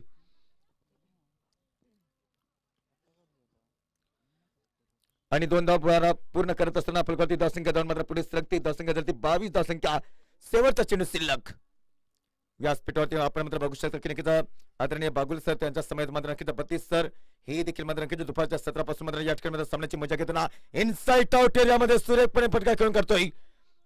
आणि 2 धाव पूर्ण करत असताना फलकावरती धावसंख्या जाऊन मात्र पुढे सरकते. धावसंख्या झाली 22 धावसंख्या. शेवटचा चेंडू शिल्लक. व्यासपीठावरती आपण मात्र बघू शकता की नक्कीच आदरणीय बागुल सर त्यांच्या समयात मात्र नक्कीच 32 सर हे देखील मात्र नक्कीच दुपारच्या 17 पासून मात्र या ठिकाणी सामन्याची मजा घेताना इनसाइड आउट एरियामध्ये सुरेखपणे फटका खेळून करतोय.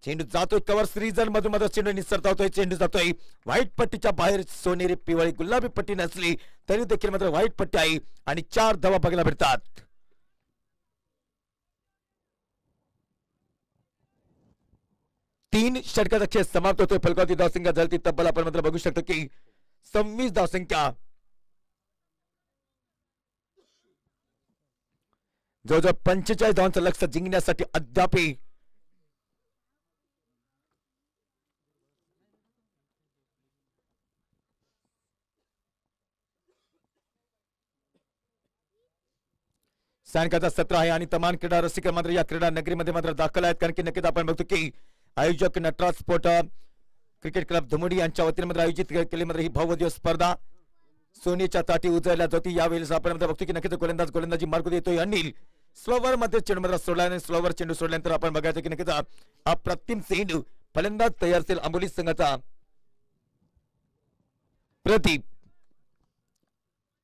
चेंडू जातोय कव्हर रिजन मधून मात्र चेंडू निसरता होतोय. चेंडू जातोय व्हाईट पट्टीच्या बाहेर. सोनेरी पिवळी गुलाबी पट्टी नसली तरी देखील मात्र व्हाईट पट्टी आहे आणि 4 धावा बघायला भेटतात. तीन षटकाचा खेळ समाप्त होतोय. फलकावरती धावसंख्या झाली तब्बल आपण मात्र बघू शकतो की 26 धावसंख्या. जवळजवळ 45 धावांचं लक्ष्य जिंकण्यासाठी अद्याप सायंकाळचा सत्र आहे आणि तमाम क्रीडा रसिक मात्र या क्रीडा नगरीमध्ये मात्र दाखल आहेत. कारण की नक्कीच आपण बघतो की आयोजक नटराज स्पोर्ट क्रिकेट क्लब धुमडी यांच्या वतीने मात्र आयोजित केली मात्र ही भव्य स्पर्धा सोनीच्या ताटी उजळल्या जाते. यावेळेस आपण मात्र बघतो की नक्कीच गोलंदाजी मार्ग देतोय अनिल. स्लोवर मध्ये चेंडू मात्र सोडला आणि स्लोवर चेंडू सोडल्यानंतर आपण बघायचं की नक्कीच अप्रतिम चेंडू फलंदाज तयार असेल अंबोली संघाचा प्रदीप.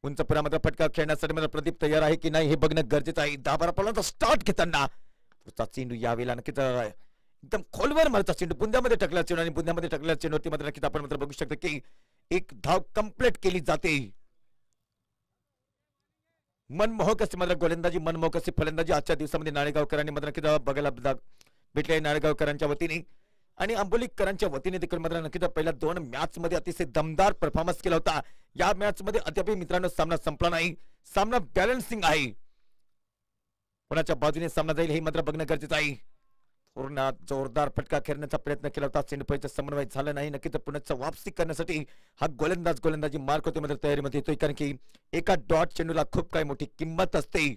उंच पुरा मात्र फटका खेळण्यासाठी मात्र प्रदीप तयार आहे की नाही हे बघणं गरजेचं आहे. 10-12 फलंदाज स्टार्ट घेताना पुढचा चेंडू यावेळेला नक्कीच एकदम खोलवर मारता चेंडू बुंद्यामध्ये टाकला चेंडू आणि बुंद्यामध्ये टाकलेल्या चेंडूवरती मात्र नक्कीच आपण मात्र बघू शकतो की एक धाव कंप्लीट केली जाते. मनमोहक असे मात्र गोलंदाजी मनमोहक अशी फलंदाजी आजच्या दिवसामध्ये नाळेगावकरांनी मात्र नक्कीच बघायला भेटले नाळेगावकरांच्या वतीने आणि अंबोलीकरांच्या वतीने देखील मात्र नक्कीच पहिल्या 2 मॅच मध्ये अतिशय दमदार परफॉर्मन्स केला होता. या मॅच मध्ये अद्याप मित्रांनो सामना संपला नाही. सामना बॅलन्सिंग आहे. कोणाच्या बाजूने सामना जाईल हे मात्र बघणं गरजेचं आहे. पूर्ण जोरदार फटका खेळण्याचा प्रयत्न केला होता. चेंडूपळीचं समन्वय झालं नाही. नक्कीच पुन्हा वापसी करण्यासाठी हा गोलंदाजी मार्क होते मात्र तयारीमध्ये येतोय. कारण की एका डॉट चेंडूला खूप काही मोठी किंमत असते.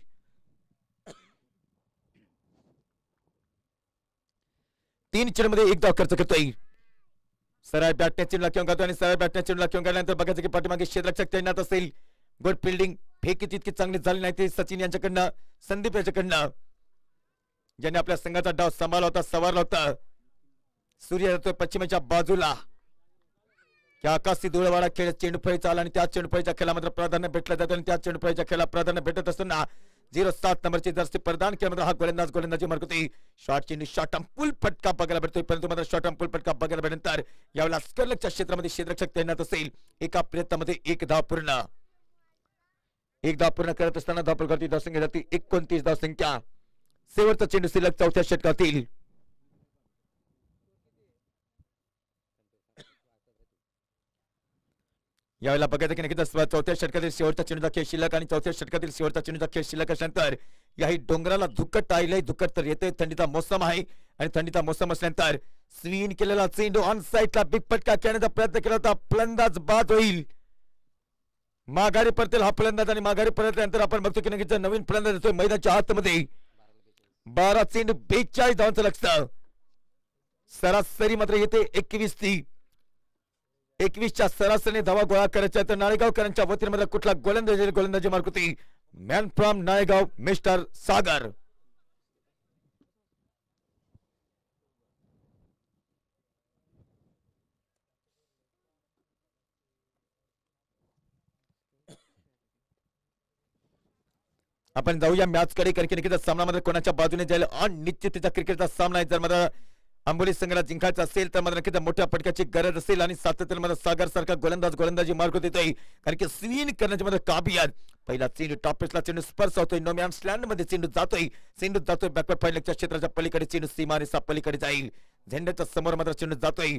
तीन चेंडूमध्ये एक धाव खर्च करतोय. सरळ बॅटने चेंडूला घेऊन गातो आणि सरळ बॅटने चेंडूला घेऊन गेल्यानंतर बघायचं की पाठीमागे क्षेत्ररक्षक तैनात असेल. गुड फिल्डिंग फेकी तितकी चांगली झाली नाही ते सचिन यांच्याकडनं संदीप यांच्याकडनं ज्याने आपल्या संघाचा डाव सांभाळला होता सवारला होता. सूर्य जातोय पश्चिमेच्या बाजूला. त्या आकाशी धुळवाडा खेळ चेंडूफळीचा आला आणि त्या चेंडूफळीच्या खेळाला मात्र प्राधान्य भेटलं जातं आणि त्या चेंडूफळीच्या खेळाला प्राधान्य भेटत असताना 07 नंबरची जर्सी प्रदान केला मात्र हा गोलंदाजी मार्क होती. शॉर्ट चेंडू शॉर्ट पूल फटका बघायला भेटतोय परंतु मात्र शॉर्ट पूल फटका बघायला भेटल्यानंतर यावेळेला स्करलच्या क्षेत्रामध्ये क्षेत्ररक्षक तैनात असेल. एका प्रयत्नामध्ये एक धाव पूर्ण करत असताना धावफलकावरती धावसंख्या जाती 29 धावसंख्या. शेवटचा चेंडू शिल्लक चौथ्या षटकातील. यावेळेला बघायचं की नक्कीच चौथ्या षटकातील शेवटचा चेंडूचा खेळ शिल्लक आणि चौथ्या षटकातील शेवटचा चेंडूचा खेळ शिल्लक असल्यानंतर याही डोंगराला धुक्कट आलंय. धुक्कट तर येते. थंडीचा मोसम आहे आणि थंडीचा मोसम असल्यानंतर स्विन केलेला चेंडू ऑन साईडला बिग फटका खेळण्याचा प्रयत्न केला होता. फलंदाज बाद होईल. माघारी परतेल हा फलंदाज आणि माघारी परतल्यानंतर आपण बघतो की नक्कीच नवीन फलंदाज येतोय मैदानाच्या आतमध्ये. 12 चेंडू 42 धावांचं लक्ष्य. सरासरी मात्र येते 21च्या सरासरीने धावा गोळा करायच्या तर नाळेगावकरांच्या वतीने मात्र कुठला गोलंदाजी मार्क होती. मॅन फ्रॉम नाळेगाव मिस्टर सागर. आपण जाऊया मॅच कडे. कारण सामनामध्ये कोणाच्या बाजूने जाईल अनिश्चिततेचा क्रिकेटचा सामना आहे. जर मात्र अंबोली संघाला जिंकायचं असेल तर मात्र नक्कीच मोठ्या फटक्याची गरज असेल आणि सातत्याने मात्र सागर सारखा गोलंदाजी मार्ग देतोय. कारण की स्विन करण्याची मात्र काबिलियत. पहिला चेंडू टॉपपेसला चेंडू स्पर्श होतोय. नो मॅन स्लँड मध्ये चेंडू जातोय बॅकवर्ड फाईलच्या क्षेत्राच्या पलीकडे चेंडू सीमारेषा पलीकडे जाईल. झेंड्याच्या समोर मात्र चेंडू जातोय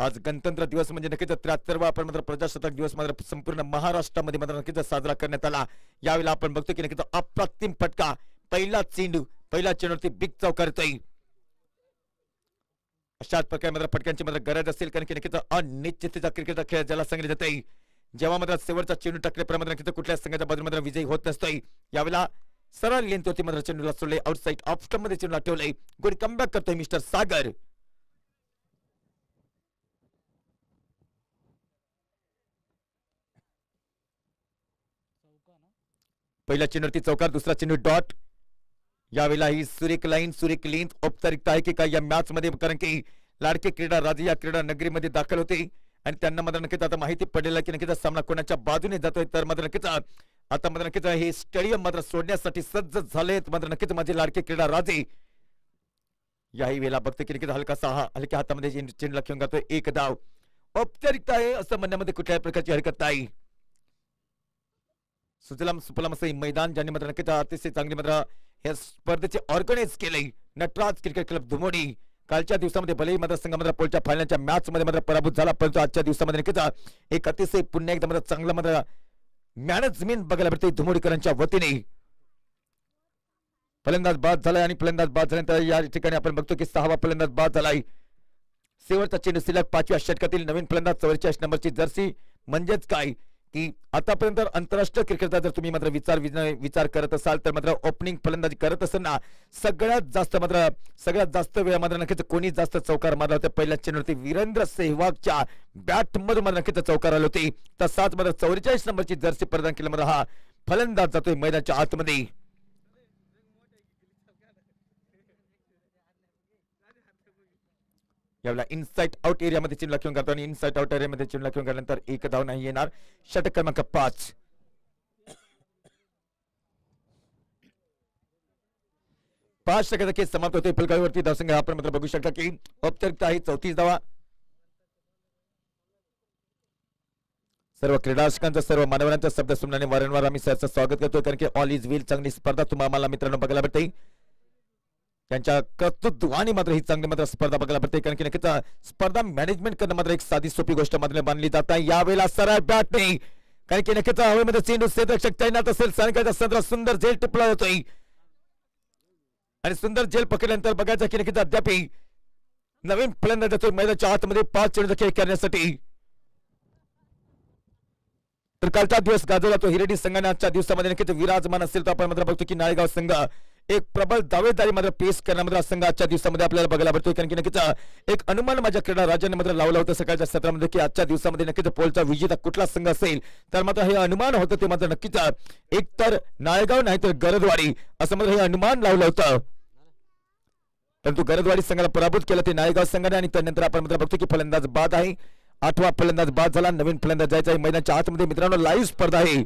आज गणतंत्र दिवस म्हणजे नक्कीच 73वा आपण मात्र प्रजासत्ताक दिवस मात्र संपूर्ण महाराष्ट्रामध्ये मात्र नक्कीच साजरा करण्यात आला. यावेळेला आपण बघतो की नक्कीच अप्रतिम फटका, पहिला चेंडूवरती बिग चौकार येतोय. अशाच प्रकारे मात्र फटक्यांची मात्र गरज असेल, कारण की नक्कीच अनिश्चिततेचा क्रिकेटचा खेळ ज्याला सांगितले जाते. जेव्हा मात्र शेवटचा चेंडू टाकल्याप्रमाणे नक्कीच कुठल्या संघाच्या बाजूने मात्र विजयी होत नसतोय. यावेळेला सरळ लेंथवरती मात्र चेंडूला सोडले, आउटसाइड ऑफ स्टंप मध्ये चेंडूला ठेवले. गुड कमबॅक करतोय मिस्टर सागर. पहिला चेंडूवरती चौकार, दुसरा चेंडू डॉट. यावेळेला ही सुरेख लेंथ औपचारिकता आहे की काय या मॅच मध्ये, कारण की लाडके क्रीडा राजे या क्रीडा नगरीमध्ये दाखल होते आणि त्यांना मात्र नक्कीच आता माहिती पडलेलं की नक्कीच सामना कोणाच्या बाजूने जातोय. तर मात्र नक्कीच आता मात्र नक्कीच हे स्टेडियम मात्र सोडण्यासाठी सज्ज झालेत मात्र नक्कीच माझे लाडके क्रीडा राजे. याही वेळेला बघतो की नक्कीच हलक्या हातामध्ये चेंडूला खेळून जातोय. एक धाव. औपचारिकता आहे असं म्हणण्यामध्ये कुठल्याही प्रकारची हरकत नाही. सुजलाम सुफलाम असं मैदान ज्यांनी मात्र नक्कीच अतिशय चांगली मात्र या स्पर्धेचे ऑर्गनाइज केले. नटराज क्रिकेट क्लब धुमोडी कालच्या दिवसामध्ये भलेही मतदारसंघ मात्र पोलच्या फायनलच्या मॅच मध्ये मात्र पराभूत झाला, परंतु आजच्या दिवसामध्ये नक्कीच एक अतिशय पुन्हा एकदा मात्र चांगला मात्र मॅनेजमेंट बघायला भेटते धुमोडीकरांच्या वतीने. फलंदाज बाद झालाय आणि फलंदाज बाद झाल्यानंतर या ठिकाणी आपण बघतो की 6वा फलंदाज बाद झालाय. शेवटचा चेंडू सलग 5व्या षटकातील नवीन फलंदाज 44 नंबरची जर्सी. म्हणजेच काय की आतापर्यंत आंतरराष्ट्रीय क्रिकेटचा जर तुम्ही मात्र विचार करत असाल तर मात्र ओपनिंग फलंदाजी करत असताना सगळ्यात जास्त वेळा मात्र नक्कीच कोणी जास्त चौकार मारला होता पहिल्या चेंडूवरती वीरेंद्र सेहवागच्या बॅट मध्ये मात्र नक्कीच चौकार आले होते. तसाच मात्र 44 नंबरची जर्सी प्रदान केली मात्र हा फलंदाज जातोय मैदानाच्या आतमध्ये. यावेळेला इनसाइड आउट एरियामध्ये चेंडूला खेळून करतो आणि इनसाइड आउट एरियामध्ये चेंडूला खेळून काढल्यानंतर एक धाव नाही येणार. षटक क्रमांक 5. 5 षटकाचा खेळ समाप्त होते. फलकावरती धावसंख्या आपण मात्र बघू शकता की औपचारिकता आहे 34 धावा. सर्व क्रीडारसिकांचं सर्व मानवरांच्या शब्द सुमनाने वारंवार आम्ही सरचं स्वागत करतोय, कारण की ऑल इज वेल चांगली स्पर्धा तुम्हाला मित्रांनो बघायला भेटते. त्यांच्या कर्तृत्वाने मात्र ही चांगली मात्र स्पर्धा बघायला भेटते, कारण की नक्कीच स्पर्धा मॅनेजमेंट करणं मात्र एक साधी सोपी गोष्ट मात्र मानली जात आहे. यावेळेला सरळ बॅट नाही, कारण की नक्कीच हवेमध्ये चेंडू क्षेत्ररक्षक तैनात असेल. सायंकाळचा सदरा सुंदर झेल टिपला जातोय आणि सुंदर झेल पकडल्यानंतर बघायचं की नक्कीच अद्याप नवीन फलंदाज जातोय मैदानाच्या आतमध्ये 5 चेंडूचा खेळ करण्यासाठी. तर कालचा दिवस गाजवला तो हिरेडी संघाने आजच्या दिवसामध्ये नक्कीच विराजमान असेल. तर आपण मात्र बघतो की नाळेगाव संघ एक प्रबळ दावेदारी मात्र पेश करण्यामध्ये संघ आजच्या दिवसामध्ये आपल्याला बघायला भेटतोय, कारण की नक्कीच एक अनुमान माझ्या क्रीडा राज्याने मात्र लावला होता सकाळच्या सत्रामध्ये की आजच्या दिवसामध्ये नक्कीच पोलचा विजेता कुठला संघ असेल. तर मात्र हे अनुमान होतं ते मात्र नक्कीच एकतर नाळेगाव नाही तर गरजवाडी असं मात्र हे अनुमान लावलं होतं, परंतु गरजवाडी संघाला पराभूत केलं ते नाळेगाव संघाने. आणि त्यानंतर आपण मात्र बघतो की फलंदाज बाद आहे. 8वा फलंदाज बाद झाला. नवीन फलंदाज जायचा आहे मैदानाच्या आतमध्ये. मित्रांनो लाईव्ह स्पर्धा आहे.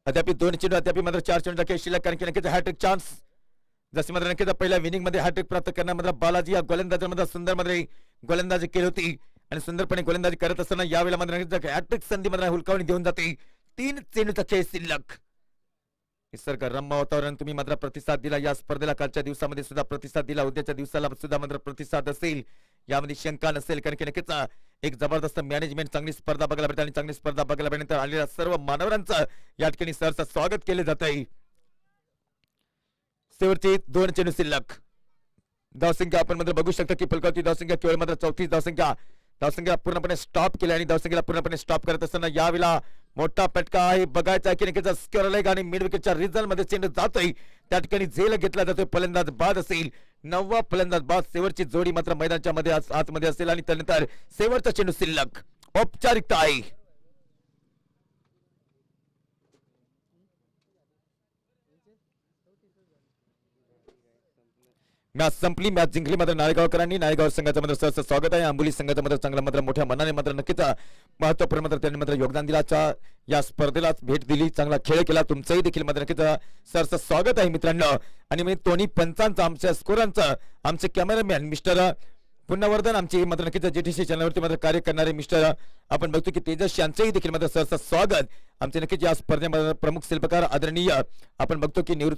अद्याप 2 चेंडू अद्याप मात्र 4 चेंडूचा खेळ शिल्लक, कारण की नक्कीच हॅट्रिक चान्स जसे मात्र नक्कीच पहिल्या इनिंग मध्ये हॅट्रिक प्राप्त करण्यामध्ये बालाजी या गोलंदाजामध्ये सुंदर मध्ये गोलंदाजी केली होती आणि सुंदरपणे गोलंदाजी करत असताना यावेळेला मात्र नक्कीच हॅट्रिक संधी मात्र हुलकावणी देऊन जाते. 3 चेंडूचा खेळ शिल्लक. निसर्गरम्य वातावरण तुम्ही मात्र प्रतिसाद दिला या स्पर्धेला. कालच्या दिवसामध्ये सुद्धा प्रतिसाद दिला, उद्याच्या दिवसाला सुद्धा मात्र प्रतिसाद असेल यामध्ये शंका नसेल, कारण की नक्कीच एक जबरदस्त मॅनेजमेंट चांगली स्पर्धा बघायला भेटते आणि चांगली स्पर्धा बघायला भेटल्यानंतर आलेल्या सर्व मानवरांचं या ठिकाणी सरचं स्वागत केले जात आहे. शेवटचे 2 चेंडू शिल्लक. धावसंख्या आपण मात्र बघू शकता की फलकावरती धावसंख्या केवळ मात्र 34 धावसंख्या पूर्णपणे स्टॉप केली आणि धावसंख्येला पूर्णपणे स्टॉप करत असताना यावेळेला मोठा फटका आहे. बघायचा की नक्कीच स्क्वेअर लेग आणि मिड विकेटच्या रिझल्ट मध्ये चेंडू जातोय, त्या ठिकाणी झेल घेतला जातोय. फलंदाज बाद असेल. 9वा फलंदाज बाद. शेवटची जोडी मात्र मैदानाच्या मध्ये आतमध्ये असेल आणि त्यानंतर शेवटचा चेंडू शिल्लक. औपचारिकता आहे. मॅच संपली, मॅच जिंकली मात्र नाळेगावकरांनी. नाळेगाव संघाचं मात्र सहर्ष स्वागत आहे. आंबोली संघाचं मात्र चांगला मात्र मोठ्या मनाने मात्र नक्कीच महत्वपूर्ण मात्र त्यांनी मात्र योगदान दिला. या स्पर्धेला भेट दिली, चांगला खेळ केला. तुमचंही देखील मात्र नक्कीच सहर्ष स्वागत आहे मित्रांनो. आणि मी दोन्ही पंचांचं, आमच्या स्कोरांचं, आमचे कॅमेरामॅन मिस्टर पुन्हावर्धन आमची मात्र नक्कीच जेटीसी चॅनलवरती मात्र कार्य करणारे मिस्टर आपण बघतो की तेजस यांचंही देखील मात्र सहर्ष स्वागत आमचे नक्कीच या स्पर्धेमध्ये प्रमुख शिल्पकार आदरणीय आपण बघतो की निवृत्त